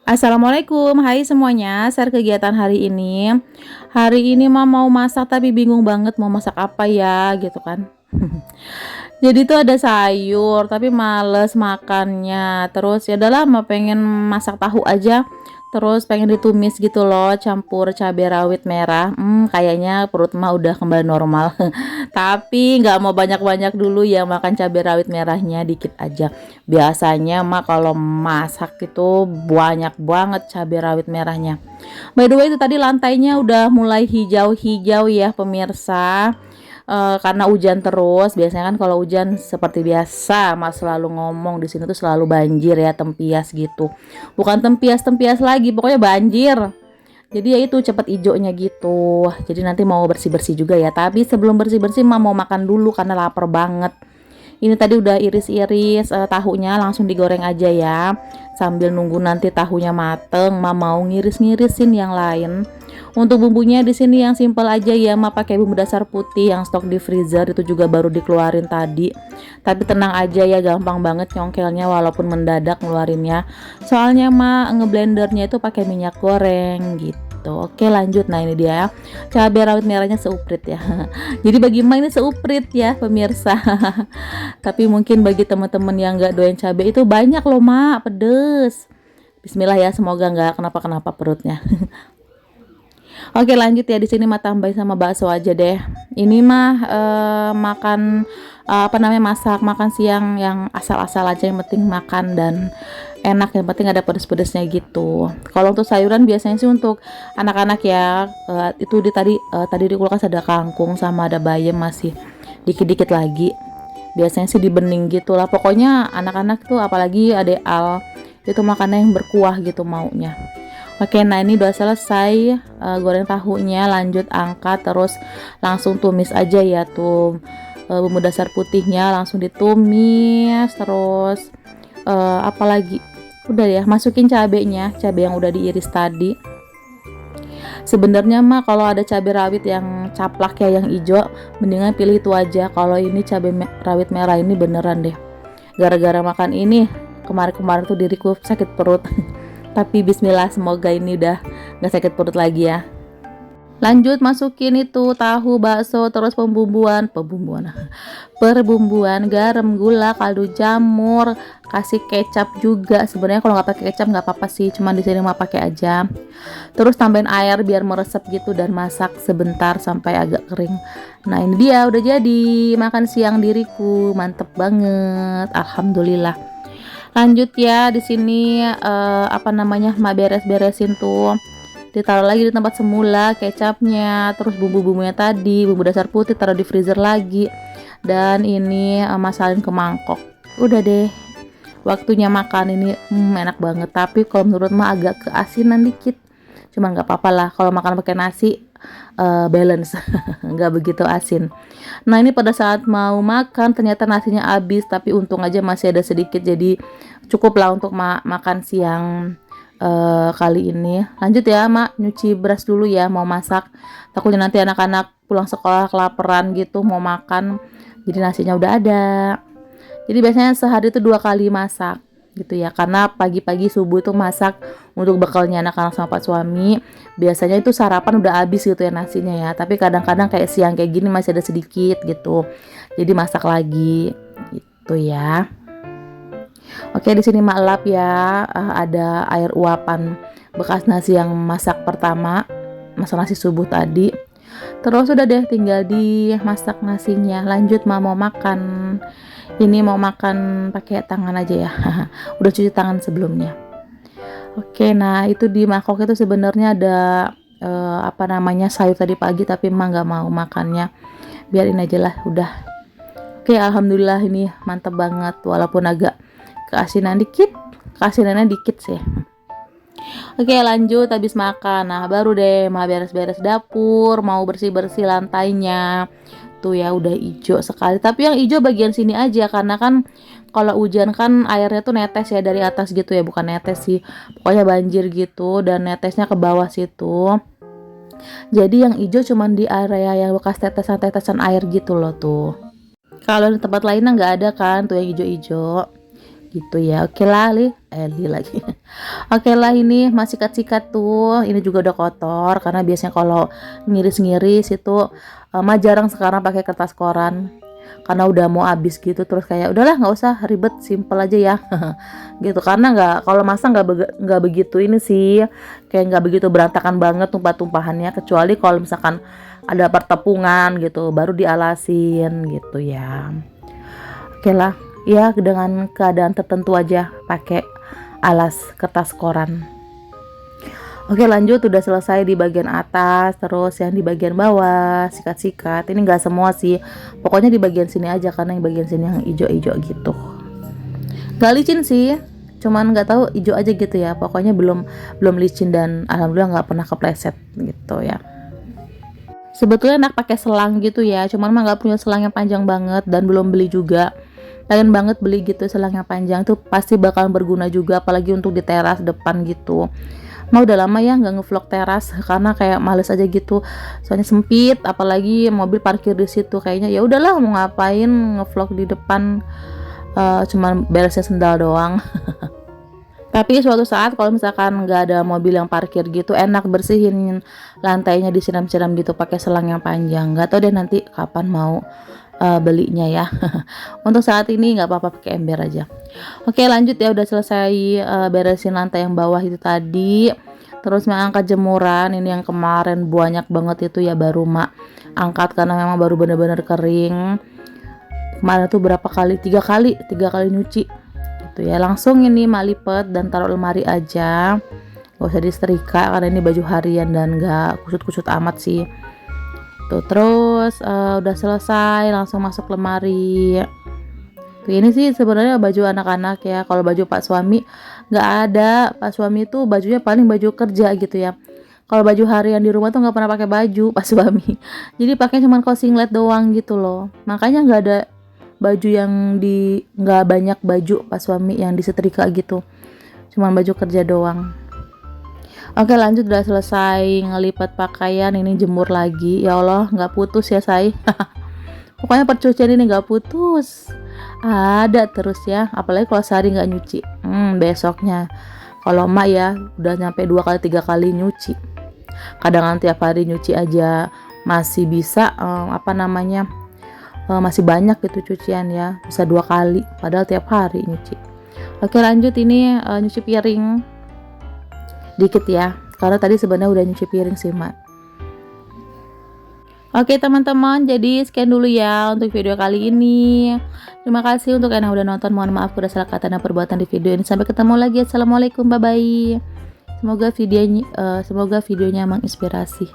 Assalamualaikum, hai semuanya. Share kegiatan hari ini. Hari ini mah mau masak tapi bingung banget mau masak apa ya, gitu kan. Jadi tuh ada sayur tapi males makannya. Terus ya udah lama pengen masak tahu aja. Terus pengen ditumis gitu loh, campur cabai rawit merah. Kayaknya perut mah udah kembali normal. Tapi nggak mau banyak-banyak dulu ya makan cabai rawit merahnya dikit aja. Biasanya mah kalau masak itu banyak banget cabai rawit merahnya. By the way itu tadi lantainya udah mulai hijau-hijau ya pemirsa. Karena hujan terus, biasanya kan kalau hujan seperti biasa Mas selalu ngomong di sini tuh selalu banjir ya, tempias gitu. Bukan tempias-tempias lagi, pokoknya banjir. Jadi ya itu cepet hijaunya gitu. Jadi nanti mau bersih-bersih juga ya. Tapi sebelum bersih-bersih mah mau makan dulu karena lapar banget. Ini tadi udah iris-iris tahunya langsung digoreng aja ya. Sambil nunggu nanti tahunya mateng, mah mau ngiris-ngirisin yang lain. Untuk bumbunya di sini yang simple aja ya, mah pakai bumbu dasar putih yang stok di freezer itu juga baru dikeluarin tadi. Tapi tenang aja ya, gampang banget nyongkelnya walaupun mendadak ngeluarinnya. Soalnya mah ngeblendernya itu pakai minyak goreng gitu. Oke lanjut, nah ini dia ya, cabai rawit merahnya seuprit ya. Jadi bagi Ma ini seuprit ya pemirsa. Tapi mungkin bagi teman-teman yang nggak doyan cabai itu banyak loh Mak, pedes. Bismillah ya, semoga nggak kenapa-kenapa perutnya. Oke lanjut ya, di sini mah tambahin sama bakso aja deh. Ini mah makan apa namanya, masak makan siang yang asal-asal aja, yang penting makan dan enak, yang penting ada pedes-pedesnya gitu. Kalau untuk sayuran biasanya sih untuk anak-anak ya, itu tadi di kulkas ada kangkung sama ada bayam masih dikit-dikit lagi. Biasanya sih di bening gitu lah. Pokoknya anak-anak tuh apalagi adek Al itu makannya yang berkuah gitu maunya. Oke, nah ini udah selesai goreng tahunya, lanjut angkat terus langsung tumis aja ya tuh. Bumbu dasar putihnya langsung ditumis terus apalagi udah ya, masukin cabenya, cabai yang udah diiris tadi. Sebenarnya mah kalau ada cabai rawit yang caplak ya yang hijau, mendingan pilih itu aja. Kalau ini rawit merah ini beneran deh. Gara-gara makan ini kemarin-kemarin tuh diriku sakit perut. Tapi bismillah semoga ini udah nggak sakit perut lagi ya. Lanjut masukin itu tahu, bakso, terus perbumbuan garam, gula, kaldu jamur, kasih kecap juga. Sebenarnya kalau nggak pakai kecap nggak apa-apa sih, cuman di sini mau pakai aja. Terus tambahin air biar meresap gitu dan masak sebentar sampai agak kering. Nah ini dia udah jadi makan siang diriku, mantep banget, alhamdulillah. Lanjut ya, di sini apa namanya, mak beres-beresin tuh, ditaruh lagi di tempat semula kecapnya, terus bumbu-bumbunya tadi, bumbu dasar putih taruh di freezer lagi, dan ini masalin ke mangkok. Udah deh, waktunya makan ini. Enak banget, tapi kalau menurut mah agak keasinan dikit, cuma nggak apa-apa lah kalau makan pakai nasi, balance. Nggak begitu asin. Nah ini pada saat mau makan ternyata nasinya habis, tapi untung aja masih ada sedikit, jadi cukup lah untuk makan siang kali ini. Lanjut ya Mak, nyuci beras dulu ya, mau masak. Takutnya nanti anak-anak pulang sekolah kelaparan gitu mau makan, jadi nasinya udah ada. Jadi biasanya sehari itu 2 kali masak gitu ya, karena pagi-pagi subuh itu masak untuk bekalnya anak-anak sama Pak suami. Biasanya itu sarapan udah habis gitu ya nasinya ya, tapi kadang-kadang kayak siang kayak gini masih ada sedikit gitu, jadi masak lagi gitu ya. Oke, di sini mak lap ya, ada air uapan bekas nasi yang masak pertama, masak nasi subuh tadi. Terus udah deh tinggal dimasak nasinya. Lanjut mau makan. Ini mau makan pakai tangan aja ya. Udah cuci tangan sebelumnya. Oke, nah itu di mangkok itu sebenarnya ada apa namanya, sayur tadi pagi, tapi emang nggak mau makannya. Biarin aja lah, udah. Oke, alhamdulillah ini mantep banget walaupun agak keasinannya dikit sih. Oke lanjut, habis makan nah baru deh mau beres-beres dapur, mau bersih-bersih lantainya. Tuh ya udah hijau sekali, tapi yang hijau bagian sini aja karena kan kalau hujan kan airnya tuh netes ya dari atas gitu ya, bukan netes sih, pokoknya banjir gitu dan netesnya ke bawah situ. Jadi yang hijau cuman di area yang bekas tetesan-tetesan air gitu loh tuh. Kalau di tempat lainnya nggak ada kan tuh yang hijau-hijau. gitu ya. Oke lah, Li lagi. Oke lah, ini masih sikat-sikat tuh. Ini juga udah kotor karena biasanya kalau ngiris-ngiris itu mah jarang sekarang pakai kertas koran karena udah mau habis gitu. Terus kayak udahlah nggak usah ribet, simple aja ya. Gitu, karena nggak, kalau masak nggak begitu ini sih, kayak nggak begitu berantakan banget tumpah-tumpahannya, kecuali kalau misalkan ada pertepungan gitu baru dialasin gitu ya. Oke lah, ya dengan keadaan tertentu aja pakai alas kertas koran. Oke, lanjut, udah selesai di bagian atas, terus yang di bagian bawah sikat-sikat. Ini enggak semua sih, pokoknya di bagian sini aja karena yang bagian sini yang hijau-hijau gitu. Gak licin sih, cuman nggak tahu hijau aja gitu ya. Pokoknya belum belum licin dan alhamdulillah nggak pernah kepleset gitu ya. Sebetulnya enak pakai selang gitu ya, cuman mah nggak punya selang yang panjang banget dan belum beli juga. Pengen banget beli gitu selang yang panjang tuh, pasti bakalan berguna juga apalagi untuk di teras depan gitu. Mau udah lama ya nggak ngevlog teras karena kayak males aja gitu. Soalnya sempit, apalagi mobil parkir di situ. Kayaknya ya udahlah, mau ngapain ngevlog di depan, cuman beresin sendal doang. Tapi suatu saat kalau misalkan nggak ada mobil yang parkir gitu, enak bersihin lantainya, disiram-siram gitu pakai selang yang panjang. Nggak tahu deh nanti kapan mau belinya ya. Untuk saat ini nggak apa-apa pakai ember aja. Oke, lanjut ya, udah selesai beresin lantai yang bawah itu tadi. Terus mengangkat jemuran ini yang kemarin banyak banget itu ya, baru mak angkat karena memang baru bener-bener kering. Kemarin tuh berapa kali? tiga kali nyuci gitu ya. Langsung ini mak lipet dan taruh lemari aja, gak usah disetrika karena ini baju harian dan gak kusut-kusut amat sih tuh. Terus udah selesai, langsung masuk lemari. Tuh, ini sih sebenarnya baju anak-anak ya. Kalau baju pak suami nggak ada. Pak suami itu bajunya paling baju kerja gitu ya. Kalau baju harian di rumah tuh nggak pernah pakai baju pak suami. Jadi pakai cuman kaos singlet doang gitu loh. Makanya nggak ada baju yang nggak banyak baju pas suami yang disetrika gitu, cuman baju kerja doang. Oke, lanjut, udah selesai ngelipat pakaian, ini jemur lagi. Ya Allah, nggak putus ya say. Pokoknya percucian ini nggak putus, ada terus ya, apalagi kalau sehari nggak nyuci. Besoknya kalau emak ya udah nyampe 2 kali 3 kali nyuci. Kadang tiap hari nyuci aja masih bisa masih banyak gitu cucian ya, bisa 2 kali padahal tiap hari nyuci. Oke, lanjut, ini nyuci piring dikit ya, karena tadi sebenarnya udah nyuci piring sih mak. Oke teman-teman, jadi sekian dulu ya untuk video kali ini. Terima kasih untuk yang udah nonton. Mohon maaf udah salah kata dan perbuatan di video ini. Sampai ketemu lagi, assalamualaikum, bye bye. Semoga videonya menginspirasi.